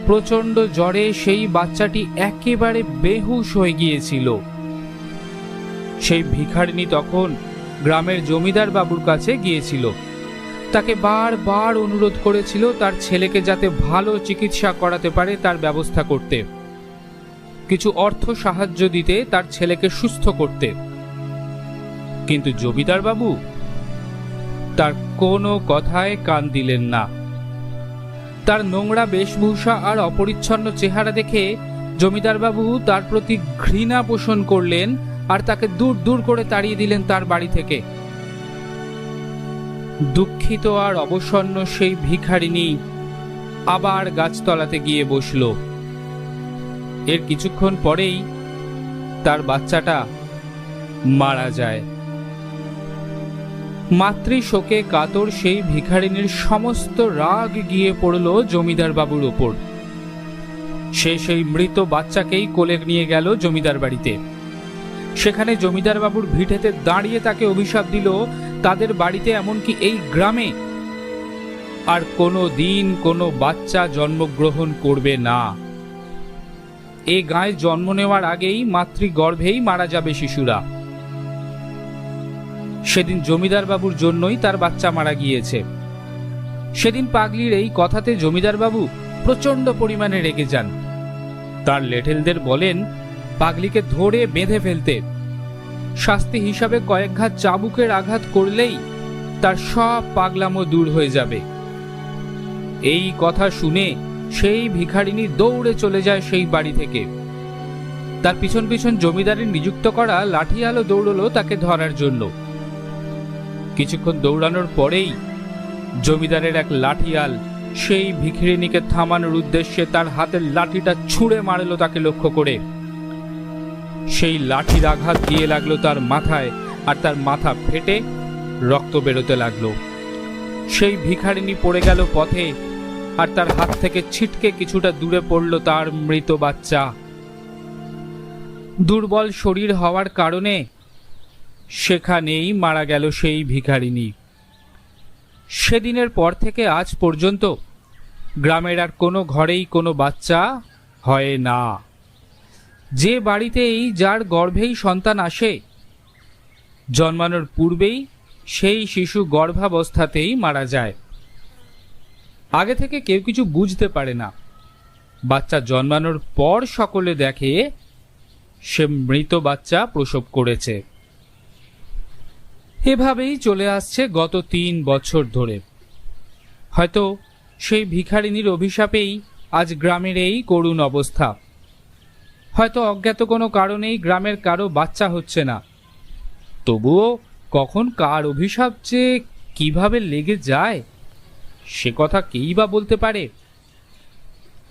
[SPEAKER 6] প্রচণ্ড জ্বরে সেই বাচ্চাটি একেবারে বেহুশ হয়ে গিয়েছিল। সেই ভিখারিনী তখন গ্রামের জমিদার বাবুর কাছে গিয়েছিল। তাকে বারবার অনুরোধ করেছিল তার ছেলেকে যাতে ভালো চিকিৎসা করাতে পারে তার ব্যবস্থা করতে, কিছু অর্থ সাহায্য দিতে, তার ছেলেকে সুস্থ করতে। কিন্তু জমিদার বাবু তার কোনো কথায় কান দিলেন না। তার নোংরা বেশভূষা আর অপরিচ্ছন্ন চেহারা দেখে জমিদার বাবু তার প্রতি ঘৃণা পোষণ করলেন আর তাকে দূর দূর করে তাড়িয়ে দিলেন তার বাড়ি থেকে। দুঃখিত আর অবসন্ন সেই ভিখারিনী আবার গাছতলাতে গিয়ে বসল। এর কিছুক্ষণ পরেই তার বাচ্চাটা মারা যায়। মাতৃশোকে কাতর সেই ভিখারিনীর সমস্ত রাগ গিয়ে পড়ল জমিদার বাবুর ওপর। সে সেই মৃত বাচ্চাকেই কোলে নিয়ে গেল জমিদার বাড়িতে। সেখানে জমিদার বাবুর ভিটেতে দাঁড়িয়ে তাকে অভিশাপ দিল তাদের বাড়িতে, এমনকি এই গ্রামে আর কোনো দিন কোনো বাচ্চা জন্মগ্রহণ করবে না। এই গায়ে জন্ম নেওয়ার আগেই মাতৃগর্ভেই মারা যাবে শিশুরা। সেদিন জমিদার বাবুর জন্যই তার বাচ্চা মারা গিয়েছে। সেদিন পাগলির এই কথাতে জমিদার বাবু প্রচন্ড পরিমাণে রেগে যান। তার লেঠেলদের বলেন পাগলিকে ধরে বেঁধে ফেলতে, শাস্তি হিসাবে কয়েক ঘাত চাবুকের আঘাত করলেই তার সব পাগলামো দূর হয়ে যাবে। এই কথা শুনে সেই ভিখারিনী দৌড়ে চলে যায় সেই বাড়ি থেকে। তার পিছন পিছন জমিদারের নিযুক্ত করা লাঠিয়ালও দৌড়লো তাকে ধরার জন্য। কিছুক্ষণ দৌড়ানোর পরেই জমিদারের এক লাঠিয়াল সেই ভিখিরিনীকে থামানোর উদ্দেশ্যে তার হাতের লাঠিটা ছুঁড়ে মারল তাকে লক্ষ্য করে। সেই লাঠির আঘাত দিয়ে লাগলো তার মাথায়, আর তার মাথা ফেটে রক্ত বেরোতে লাগলো। সেই ভিখারিনী পড়ে গেল পথে, আর তার হাত থেকে ছিটকে কিছুটা দূরে পড়ল তার মৃত বাচ্চা। দুর্বল শরীর হওয়ার কারণে সেখানেই মারা গেল সেই ভিখারিনী। সেদিনের পর থেকে আজ পর্যন্ত গ্রামের আর কোনো ঘরেই কোনো বাচ্চা হয় না। যে বাড়িতেই যার গর্ভেই সন্তান আসে, জন্মানোর পূর্বেই সেই শিশু গর্ভাবস্থাতেই মারা যায়। আগে থেকে কেউ কিছু বুঝতে পারে না। বাচ্চা জন্মানোর পর সকলে দেখে সে মৃত বাচ্চা প্রসব করেছে। এভাবেই চলে আসছে গত 3 বছর ধরে। হয়তো সেই ভিখারিনীর অভিশাপেই আজ গ্রামের এই করুণ অবস্থা। হয়তো অজ্ঞাত কোনো কারণেই গ্রামের কারো বাচ্চা হচ্ছে না। তবুও কখন কার অভিশাপ যে কিভাবে লেগে যায় সে কথা কেই বা বলতে পারে।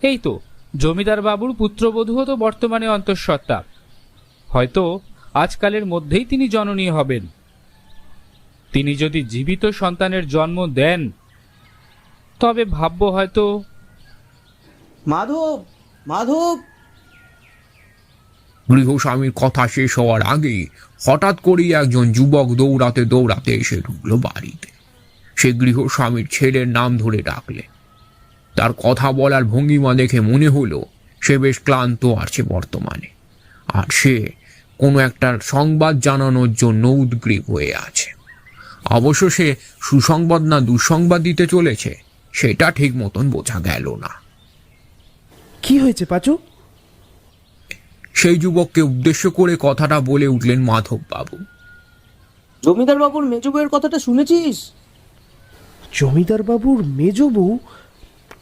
[SPEAKER 6] এই তো জমিদার বাবুর পুত্রবধূও তো বর্তমানে অন্তঃসত্ত্বা। হয়তো আজকালের মধ্যেই তিনি জননী হবেন। তিনি যদি জীবিত সন্তানের জন্ম দেন তবে ভাবব হয়তো।
[SPEAKER 9] মাধব, মাধব!
[SPEAKER 5] গৃহস্বামীর কথা শেষ হওয়ার আগেই হঠাৎ করেই একজন যুবক দৌড়াতে দৌড়াতে এসে ঢুকলো বাড়িতে। সে গৃহস্বামীর ছেলের নাম ধরে ডাকলে। তার কথা বলার ভঙ্গিমা দেখে মনে হলো সে বেশ ক্লান্ত আছে বর্তমানে, আর সে কোনো একটা সংবাদ জানানোর জন্য উদ্গ্রীব হয়ে আছে। অবশ্য সে সুসংবাদ না দুঃসংবাদ দিতে চলেছে সেটা ঠিক মতন বোঝা গেল না।
[SPEAKER 7] কি হয়েছে পাঁচু?
[SPEAKER 5] সেই যুবককে উদ্দেশ্য করে কথাটা বলে উঠলেন মাধব বাবু।
[SPEAKER 9] জমিদার বাবুর মেজ বউয়ের কথাটা শুনেছিস?
[SPEAKER 7] জমিদার বাবুর মেজ বউ?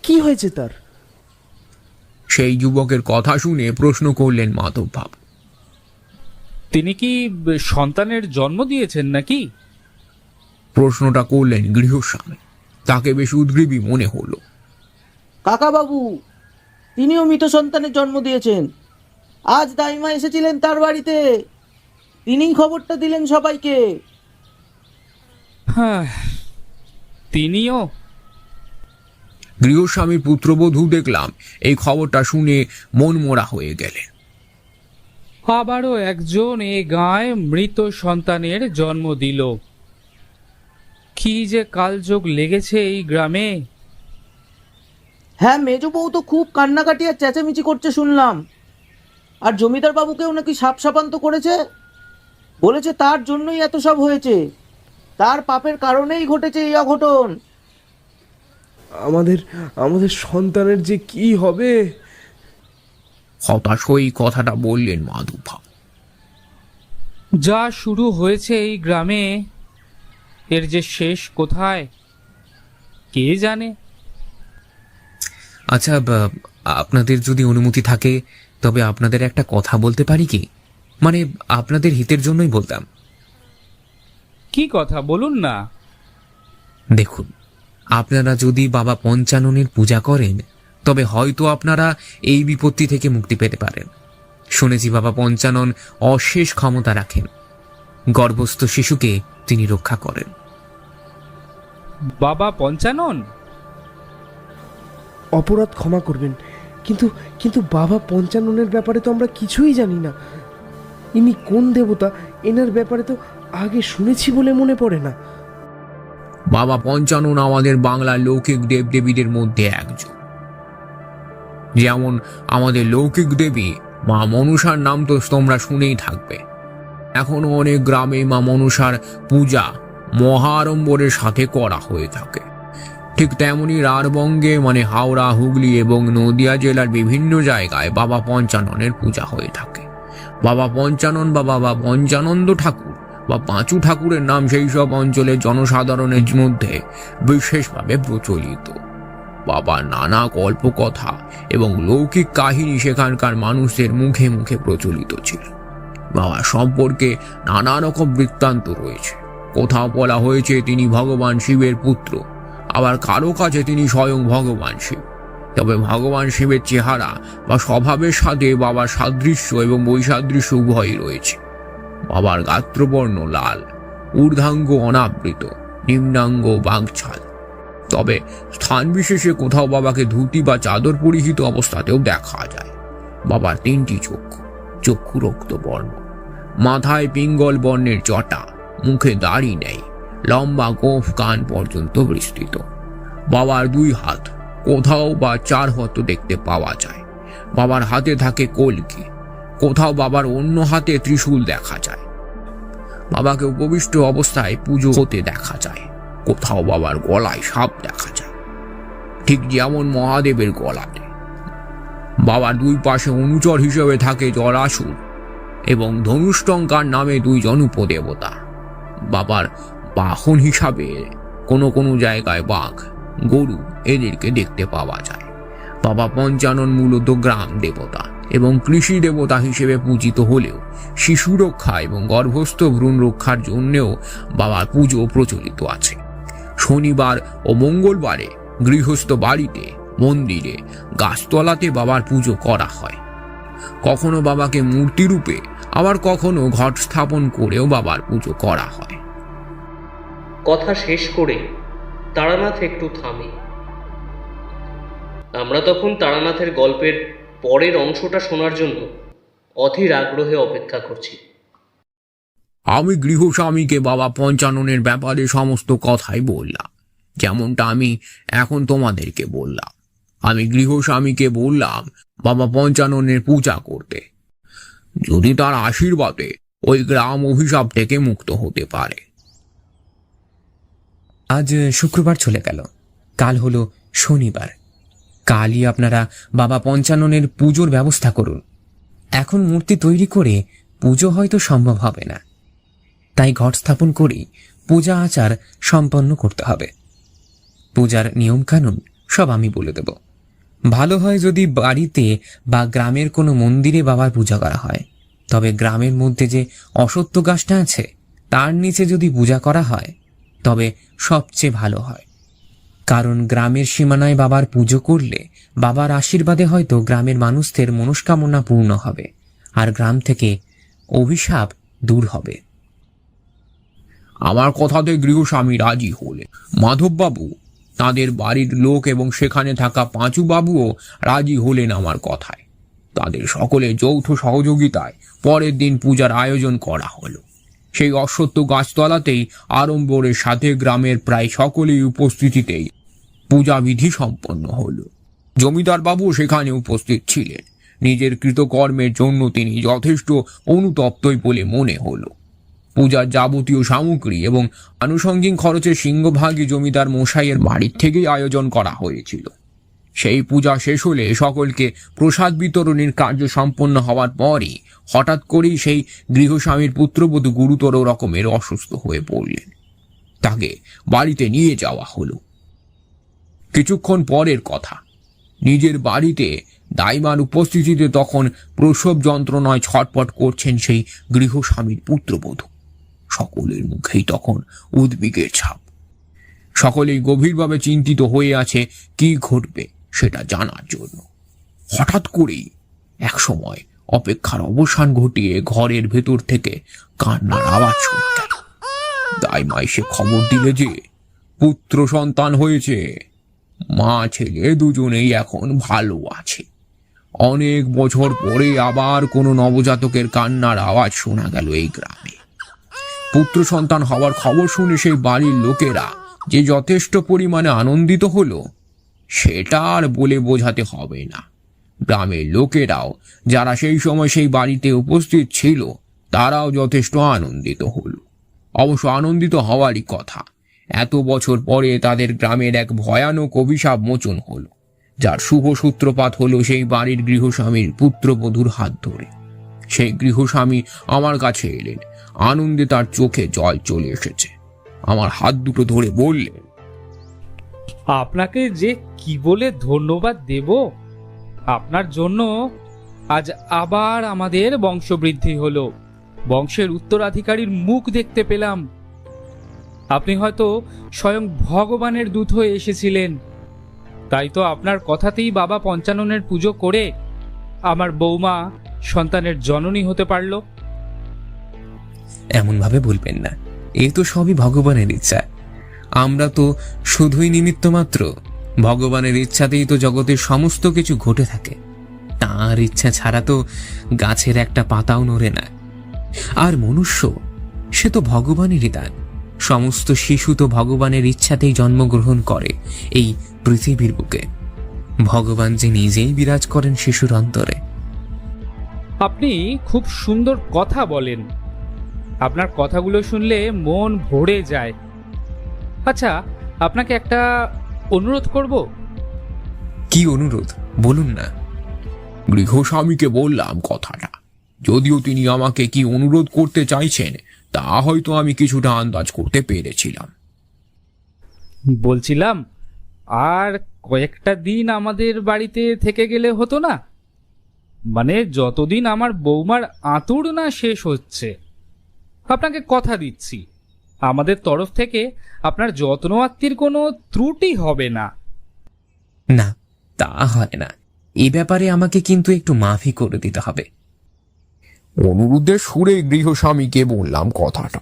[SPEAKER 7] কি হয়েছে তার?
[SPEAKER 5] সেই যুবকের কথা শুনে প্রশ্ন করলেন মাধব বাবু।
[SPEAKER 6] তিনি কি সন্তানের জন্ম দিয়েছেন নাকি?
[SPEAKER 5] প্রশ্নটা করলেন গৃহস্বামী। তাকে বেশ উদ্গ্রীবী মনে হলো।
[SPEAKER 9] কাকা বাবু, তিনিও মৃত সন্তানের জন্ম দিয়েছেন। আজ দাইমা এসেছিলেন তার বাড়িতে, তিনিই খবরটা দিলেন সবাইকে।
[SPEAKER 6] হ্যাঁ, তিনিও?
[SPEAKER 5] গৃহস্বামীর পুত্রবধূ দেখলাম এই খবরটা শুনে মনমরা হয়ে গেলেন।
[SPEAKER 6] আবারও একজন এ গায়ে মৃত সন্তানের জন্ম দিল। কি যে কালযোগ লেগেছে এই গ্রামে।
[SPEAKER 9] হ্যাঁ, মেজ বউ তো খুব কান্নাকাটি আর চেঁচামেচি করছে শুনলাম। আর জমিদার বাবুকেও নাকি সাপ সাপান্ত করেছে। বলেছে তার জন্যই এত সব হয়েছে, তার পাপের কারণেই ঘটেছে এই অঘটন।
[SPEAKER 7] আমাদের সন্তানের যে কি হবে?
[SPEAKER 5] হতাশ হয়ে কথাটা বললেন মাধব বাবু।
[SPEAKER 6] যা শুরু হয়েছে এই গ্রামে, এর যে শেষ কোথায় কে জানে।
[SPEAKER 8] আচ্ছা, আপনাদের যদি অনুমতি থাকে তবে আপনাদের একটা কথা বলতে পারি কি? মানে আপনাদের হিতের জন্যই বলতাম।
[SPEAKER 6] কি কথা বলুন না।
[SPEAKER 8] দেখুন, আপনারা যদি বাবা পঞ্চাননের পূজা করেন তবে হয়তো আপনারা এই বিপত্তি থেকে মুক্তি পেতে পারেন। শুনেছি বাবা পঞ্চানন অশেষ ক্ষমতা রাখেন, গর্ভস্থ শিশুকে তিনি রক্ষা করেন।
[SPEAKER 6] বাবা পঞ্চানন?
[SPEAKER 7] অপরাধ ক্ষমা করবেন, কিন্তু বাবা পঞ্চাননের ব্যাপারে তো আমরা কিছুই জানি না। ইনি কোন দেবতা এনার ব্যাপারে তো আগে শুনেছি বলে মনে পড়ে না।
[SPEAKER 5] বাবা পঞ্চানন আমাদের বাংলার লৌকিক দেবদেবীদের মধ্যে একজন। যেমন আমাদের লৌকিক দেবী মা মনসার নাম তো তোমরা শুনেই থাকবে। এখনো অনেক গ্রামে মা মনসার পূজা মহা আড়ম্বরের সাথে করা হয়ে থাকে। ঠিক তেমনি রাঢ়বঙ্গে মানে হাওড়া, হুগলি এবং নদিয়া জেলার বিভিন্ন জায়গায় বাবা পঞ্চাননের পূজা হয়ে থাকে। বাবা পঞ্চানন বা বাবা পঞ্চানন্দ ঠাকুর বা পাঁচু ঠাকুরের নাম সেই সব অঞ্চলের জনসাধারণের মধ্যে বিশেষভাবে প্রচলিত। বাবার নানা গল্পকথা এবং লৌকিক কাহিনী সেখানকার মানুষদের মুখে মুখে প্রচলিত ছিল। বাবা সম্পর্কে নানা রকম বৃত্তান্ত রয়েছে। কোথাও বলা হয়েছে তিনি ভগবান শিবের পুত্র, আবার কারো কাছে তিনি স্বয়ং ভগবান শিব। তবে ভগবান শিবের চেহারা বা স্বভাবের সাথে বাবার সাদৃশ্য এবং বৈসাদৃশ্য উভয়ই রয়েছে। বাবার গাত্রবর্ণ লাল, ঊর্ধ্বাঙ্গ অনাবৃত, নিম্নাঙ্গ বাঘছাল। তবে স্থান বিশেষে কোথাও বাবাকে ধুতি বা চাদর পরিহিত অবস্থাতেও দেখা যায়। বাবার 3টি চক্ষু রক্তবর্ণ, মাথায় পিঙ্গল বর্ণের জটা, মুখে দাড়ি নেই, লম্বা গোঁফ কান পর্যন্ত বিস্তৃত। বাবার 2 হাত, কোথাও বা 4 হাতও দেখতে পাওয়া যায়। বাবার হাতে থাকে কলকি, কোথাও বাবার অন্য হাতে ত্রিশূল দেখা যায়। বাবাকে উপবিষ্ট অবস্থায় পুজো হতে দেখা যায়। কোথাও বাবার গলায় সাপ দেখা যায়, ঠিক যেমন মহাদেবের গলাতে। বাবার 2 পাশে অনুচর হিসেবে থাকে জরাসুর এবং ধনুষ্টঙ্কার নামে 2জন উপদেবতা। বাবার বাহন হিসাবে কোনো কোনো জায়গায় বাঘ, গরু এদেরকে দেখতে পাওয়া যায়। বাবা পঞ্চানন মূলত গ্রাম দেবতা এবং কৃষি দেবতা হিসেবে পূজিত হলেও শিশু রক্ষা এবং গর্ভস্থ ভ্রূণ রক্ষার জন্যও বাবার পুজো প্রচলিত আছে। শনিবার ও মঙ্গলবারে গৃহস্থ বাড়িতে, মন্দিরে, গাছতলাতে বাবার পুজো করা হয়। কখনো বাবাকে মূর্তি রূপে, আবার কখনো ঘট স্থাপন করেও বাবার পুজো করা হয়।
[SPEAKER 3] কথা শেষ করে তারানাথ একটু থামে। আমরা তখন তারানাথের গল্পের পরের অংশটা শোনার জন্য অধীর আগ্রহে অপেক্ষা করছি।
[SPEAKER 5] আমি গৃহস্বামীকে বাবা পঞ্চাননের ব্যাপারে সমস্ত কথাই বললাম, যেমনটা আমি এখন তোমাদেরকে বললাম। আমি গৃহস্বামীকে বললাম বাবা পঞ্চাননের পূজা করতে, যদি তার আশীর্বাদে ওই গ্রাম অভিশাপ থেকে মুক্ত হতে পারে।
[SPEAKER 8] আজ শুক্রবার চলে গেল, কাল হলো শনিবার। কালই আপনারা বাবা পঞ্চাননের পুজোর ব্যবস্থা করুন। এখন মূর্তি তৈরি করে পুজো হয়তো সম্ভব হবে না, তাই ঘট স্থাপন করেই পূজা আচার সম্পন্ন করতে হবে। পূজার নিয়মকানুন সব আমি বলে দেব। ভালো হয় যদি বাড়িতে বা গ্রামের কোনো মন্দিরে বাবার পূজা করা হয়। তবে গ্রামের মধ্যে যে অশ্বত্থ গাছটা আছে তার নিচে যদি পূজা করা হয় তবে সবচেয়ে ভালো হয়। কারণ গ্রামের সীমানায় বাবার পুজো করলে বাবার আশীর্বাদে হয়তো গ্রামের মানুষদের মনস্কামনা পূর্ণ হবে আর গ্রাম থেকে অভিশাপ দূর হবে।
[SPEAKER 5] আমার কথাতে গৃহস্বামী রাজি হলেন। মাধববাবু, তাদের বাড়ির লোক এবং সেখানে থাকা পাঁচু বাবুও রাজি হলেন আমার কথায়। তাদের সকলে যৌথ সহযোগিতায় পরের দিন পূজার আয়োজন করা হলো। সেই অশ্বত্থ গাছতলাতেই আড়ম্বরের সাথে গ্রামের প্রায় সকলেই উপস্থিতিতেই পূজা বিধি সম্পন্ন হলো। জমিদার বাবু সেখানে উপস্থিত ছিলেন। নিজের কৃতকর্মের জন্য তিনি যথেষ্ট অনুতপ্তই বলে মনে হলো। পূজার যাবতীয় সামগ্রী এবং আনুষঙ্গিক খরচের সিংহভাগই জমিদার মশাইয়ের বাড়ির থেকেই আয়োজন করা হয়েছিল। সেই পূজা শেষ হলে সকলকে প্রসাদ বিতরণের কার্য সম্পন্ন হওয়ার পরই হঠাৎ করেই সেই গৃহস্বামীর পুত্রবধূ গুরুতর রকমের অসুস্থ হয়ে পড়লেন। তাকে বাড়িতে নিয়ে যাওয়া হলো। কিছুক্ষণ পরের কথা, নিজের বাড়িতে দাইমার উপস্থিতিতে তখন প্রসব যন্ত্রণায় ছটপট করছেন সেই গৃহস্বামীর পুত্রবধূ। সকলের মুখেই তখন উদ্বেগের ছাপ। সকলেই গভীরভাবে চিন্তিত হয়ে আছে কি ঘটবে সেটা জানার জন্য। হঠাৎ করেই একসময় অপেক্ষার অবসান ঘটিয়ে ঘরের ভেতর থেকে কান্নার আওয়াজ শুনতে গেল। দাইমা এসে খবর দিলে যে পুত্র সন্তান হয়েছে। মা ছেলে দুজনেই এখন ভালো আছে। অনেক বছর পরে আবার কোনো নবজাতকের কান্নার আওয়াজ শোনা গেল এই গ্রামে। পুত্র সন্তান হওয়ার খবর শুনে সেই বাড়ির লোকেরা যে যথেষ্ট পরিমাণে আনন্দিত হলো সেটা আর বলে বোঝাতে হবে না। গ্রামের লোকেরাও যারা সেই সময় সেই বাড়িতে উপস্থিত ছিল তারাও যথেষ্ট আনন্দিত হলো। অবশ্য আনন্দিত হওয়ারই কথা, এত বছর পরে তাদের গ্রামের এক ভয়ানক অভিশাপ মোচন হলো, যার শুভ সূত্রপাত হলো সেই বাড়ির গৃহস্বামীর পুত্রবধূর হাত ধরে। সেই গৃহস্বামী আমার কাছে এলেন, আনন্দে তার চোখে জল চলে এসেছে। আমার হাত দুটো ধরে বললেন,
[SPEAKER 6] আপনাকে যে কি বলে ধন্যবাদ দেব। আপনার জন্য আজ আবার আমাদের বংশবৃদ্ধি হলো, বংশের উত্তরাধিকারীর মুখ দেখতে পেলাম। আপনি হয়তো স্বয়ং ভগবানের দূত হয়ে এসেছিলেন, তাই তো আপনার কথাতেই বাবা পঞ্চাননের পুজো করে আমার বৌমা সন্তানের জননী হতে পারল।
[SPEAKER 8] এমনভাবে বলবেন না, এ তো সবই ভগবানের ইচ্ছা। আমরা তো শুধুই নিমিত্ত মাত্র। ভগবানের ইচ্ছাতেই তো জগতের সমস্ত কিছু ঘটে থাকে। তাঁর ইচ্ছা ছাড়া তো গাছের একটা পাতাও নড়ে না। আর মনুষ্য, সে তো ভগবানেরই দান। সমস্ত শিশু তো ভগবানের ইচ্ছাতেই জন্মগ্রহণ করে এই পৃথিবীর বুকে। ভগবান যে নিজেই বিরাজ করেন শিশুর অন্তরে।
[SPEAKER 6] আপনি খুব সুন্দর কথা বলেন, আপনার কথাগুলো শুনলে মন ভরে যায়। আচ্ছা, আপনাকে একটা অনুরোধ করব।
[SPEAKER 8] কি অনুরোধ, বলুন না।
[SPEAKER 5] গৃহস্বামীকে বললাম কথাটা, যদিও তিনি আমাকে কি অনুরোধ করতে চাইছেন তা হয়তো আমি কিছুটা আন্দাজ করতে পেরেছিলাম।
[SPEAKER 6] বলছিলাম, আর কয়েকটা দিন আমাদের বাড়িতে থেকে গেলে হতো না? মানে যতদিন আমার বৌমার আঁতুড় না শেষ হচ্ছে। আপনাকে কথা দিচ্ছি, আমাদের তরফ থেকে আপনার যত্ন আত্মীর কোনো ত্রুটি হবে না।
[SPEAKER 8] না, তা হয় না। এ ব্যাপারে আমাকে কিন্তু একটু মাফি করে দিতে হবে।
[SPEAKER 5] অনুরোধের সুরে গৃহস্বামীকে বললাম কথাটা।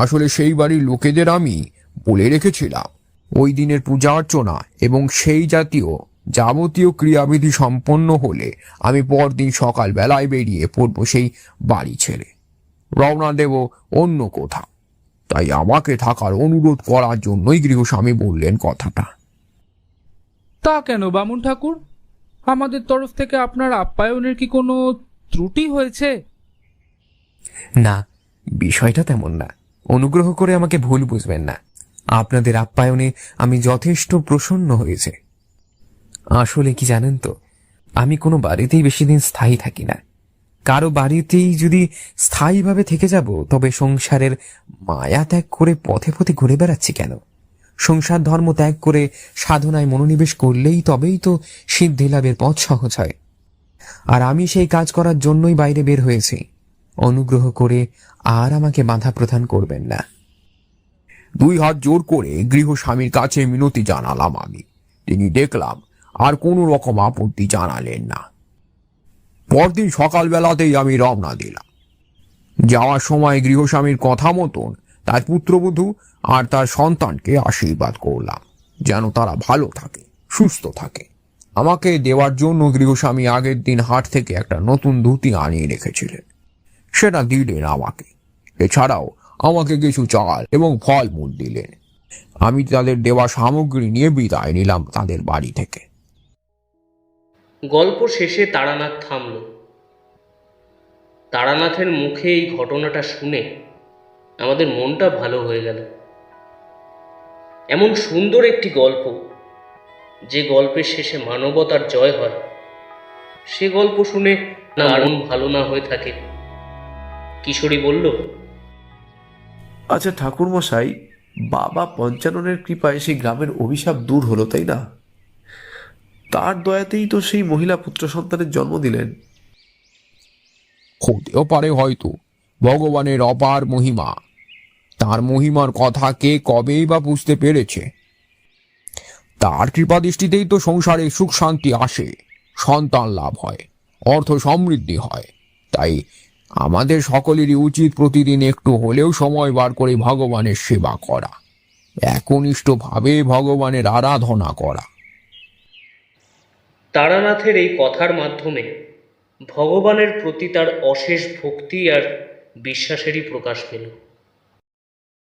[SPEAKER 5] আসলে সেই বাড়ির লোকেদের আমি বলে রেখেছিলাম, ওই দিনের পূজা অর্চনা এবং সেই জাতীয় যাবতীয় ক্রিয়াবিধি সম্পন্ন হলে আমি পরদিন সকাল বেলায় বেরিয়ে পড়ব সেই বাড়ি ছেড়ে, রওনা দেব অন্য কোথাও। তাই আমাকে থাকার অনুরোধ করার জন্যই গৃহস্বামী বললেন কথাটা।
[SPEAKER 6] তা কেন বামুন ঠাকুর, আমাদের তরফ থেকে আপনার আপ্যায়নের কি কোনো ত্রুটি হয়েছে?
[SPEAKER 8] না, বিষয়টা তেমন না। অনুগ্রহ করে আমাকে ভুল বুঝবেন না। আপনাদের আপ্যায়নে আমি যথেষ্ট প্রসন্ন হয়েছে। আসলে কি জানেন তো, আমি কোনো বাড়িতেই বেশি দিন স্থায়ী থাকি না। কারো বাড়িতেই যদি স্থায়ীভাবে থেকে যাব, তবে সংসারের মায়া ত্যাগ করে পথে পথে ঘুরে বেড়াচ্ছি কেন? সংসার ধর্ম ত্যাগ করে সাধনায় মনোনিবেশ করলেই তবেই তো সিদ্ধি লাভের পথ সহজ হয়। আর আমি সেই কাজ করার জন্যই বাইরে বের হয়েছি। অনুগ্রহ করে আর আমাকে বাধা প্রদান করবেন না।
[SPEAKER 5] 2 হাত জোর করে গৃহস্বামীর কাছে মিনতি জানালাম আমি। তিনি দেখলাম আর কোনো রকম আপত্তি জানালেন না। পরদিন সকালবেলাতেই আমি রওনা দিলাম। যাওয়ার সময় গৃহস্বামীর কথা মতন তার পুত্রবধূ আর তার সন্তানকে আশীর্বাদ করলাম, যেন তারা ভালো থাকে, সুস্থ থাকে। আমাকে দেওয়ার জন্য গৃহস্বামী আগের দিন হাট থেকে একটা নতুন ধুতি আনিয়ে রেখেছিলেন, সেটা দিলেন আমাকে। এছাড়াও আমাকে কিছু চাল এবং ফলমূল দিলেন। আমি তাদের দেওয়া সামগ্রী নিয়ে বিদায় নিলাম তাদের বাড়ি থেকে।
[SPEAKER 3] গল্প শেষে তারানাথ থামল। তারানাথের মুখে এই ঘটনাটা শুনে আমাদের মনটা ভালো হয়ে গেল। এমন সুন্দর একটি গল্প, যে গল্পের শেষে মানবতার জয় হয়, সে গল্প শুনে না মন ভালো না হয়ে থাকে। কিশোরী বলল,
[SPEAKER 4] আচ্ছা ঠাকুরমশাই, বাবা পঞ্চাননের কৃপায় সেই গ্রামের অভিশাপ দূর হলো, তাই না? তার দয়াতেই তো সেই মহিলা পুত্র সন্তানের জন্ম দিলেন।
[SPEAKER 5] হতেও পারে হয়তো ভগবানের অপার মহিমা। তার মহিমার কথা কে কবেই বা বুঝতে পেরেছে। তার কৃপাদৃষ্টিতেই তো সংসারে সুখ শান্তি আসে, সন্তান লাভ হয়, অর্থ সমৃদ্ধি হয়। তাই আমাদের সকলেরই উচিত প্রতিদিন একটু হলেও সময় বার করে ভগবানের সেবা করা, একনিষ্ঠভাবে ভগবানের আরাধনা করা।
[SPEAKER 3] তারানাথের এই কথার মাধ্যমে ভগবানের প্রতি তার অশেষ ভক্তি আর বিশ্বাসেরই প্রকাশ পেল।